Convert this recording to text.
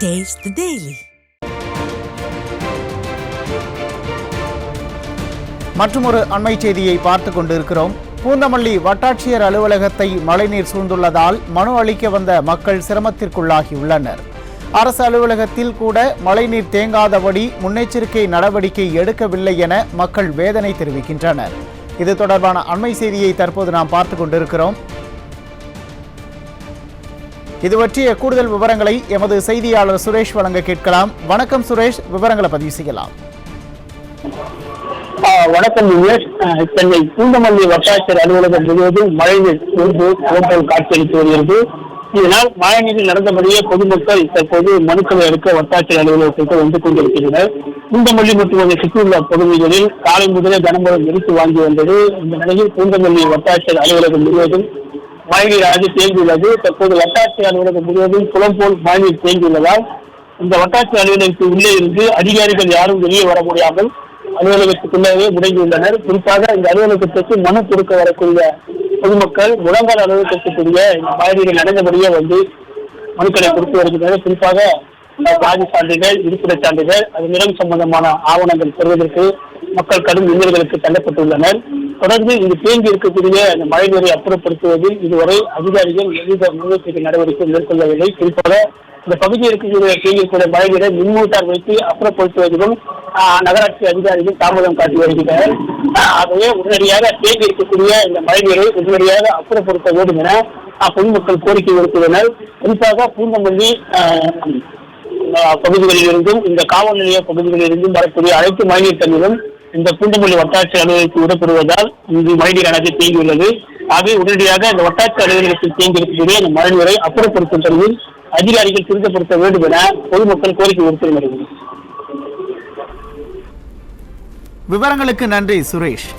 Taste the Daily. மற்றொரு அண்மை செய்தியை பார்த்துக் கொண்டிருக்கிறோம். பூந்தமல்லி வட்டாட்சியர் அலுவலகத்தை மழைநீர் சூழ்ந்துள்ளதால் மனு அளிக்க வந்த மக்கள் சிரமத்திற்குள்ளாகியுள்ளனர். அரசு அலுவலகத்தில் கூட மழைநீர் தேங்காதபடி முன்னெச்சரிக்கை நடவடிக்கை எடுக்கவில்லை என மக்கள் வேதனை தெரிவிக்கின்றனர். இது தொடர்பான அண்மை செய்தியை தற்போது நாம் பார்த்துக் கொண்டிருக்கிறோம். இது பற்றிய கூடுதல் விவரங்களை எமது செய்தியாளர் சுரேஷ் வழங்க கேட்கலாம். வணக்கம் சுரேஷ், விவரங்களை பதிவு செய்யலாம். வணக்கம். சென்னை பூந்தமல்லி வட்டாட்சியர் அலுவலகம் முழுவதும் மழைநீர் போல் காட்சியளித்து வருகிறது. இதனால் மழைநீரில் நடந்தபடியே பொதுமக்கள் தற்போது மனுக்களை எடுக்க வட்டாட்சியர் அலுவலகத்திற்கு வந்து கொண்டிருக்கின்றனர். பூந்தமல்லி மற்றும் அதை சுற்றியுள்ள பகுதிகளில் காலை முதலே கனமழை நிறுத்தி வாங்கி வந்தது. இந்த நிலையில் பூந்தமல்லி வட்டாட்சியர் அலுவலகம் முழுவதும் மழைநீராக தேங்கியுள்ளது. தற்போது வட்டாட்சியர் அலுவலகம் முழுவதும் குளம் போல் மழைநீர் தேங்கியுள்ளதால் இந்த வட்டாட்சியர் அலுவலகத்துக்கு உள்ளே இருந்து அதிகாரிகள் யாரும் வெளியே வர முடியாமல் அலுவலகத்துக்குள்ளே முடங்கியுள்ளனர். குறிப்பாக இந்த அலுவலகத்திற்கு மனு கொடுக்க வரக்கூடிய பொதுமக்கள் முழங்கால் அலுவலகத்திற்குரிய இந்த மழைநீரில் நடந்தபடியே வந்து மனுக்களை கொடுத்து வருகின்றனர். குறிப்பாக ஜாதி சான்றிதழ், இருப்பிடச் சான்றிதழ், அது நிலம் சம்பந்தமான ஆவணங்கள் பெறுவதற்கு மக்கள் கடும் இன்னல்களுக்கு தள்ளப்பட்டுள்ளனர். தொடர்ந்து இங்கு தேங்கி இருக்கக்கூடிய இந்த மழைநீரை அப்புறப்படுத்துவதில் இதுவரை அதிகாரிகள் எவ்வித முன்னெச்சரிக்கை நடவடிக்கை மேற்கொள்ளவில்லை. குறிப்பாக இந்த பகுதியில் இருக்கக்கூடிய தேங்கியிருக்கிற மழைநீரை மின்மோட்டார் வைத்து அப்புறப்படுத்துவதிலும் நகராட்சி அதிகாரிகள் தாமதம் காட்டி வருகின்றனர். ஆகவே உடனடியாக தேங்கி இருக்கக்கூடிய இந்த மழைநீரை உடனடியாக அப்புறப்படுத்த வேண்டும் என பொதுமக்கள் கோரிக்கை விடுத்துள்ளனர். குறிப்பாக பூந்தமல்லி பகுதிகளில் இருந்தும் இந்த காவல் நிலைய பகுதிகளில் இருந்தும் வரக்கூடிய அனைத்து மழைநீர் தண்ணீரும் இந்த பூந்தமல்லி வட்டாட்சியர் அலுவலகத்தில் விடப்படுவதால் இங்கு மழைநீரானது தேங்கியுள்ளது. ஆகவே உடனடியாக இந்த வட்டாட்சியர் அலுவலகத்தில் தேங்கியிருக்கக்கூடிய இந்த மழைநீரை அப்புறப்படுத்தும் பணியில் அதிகாரிகள் துரிதப்படுத்த வேண்டும் என பொதுமக்கள் கோரிக்கை விடுத்து வருகிறது. விவரங்களுக்கு நன்றி சுரேஷ்.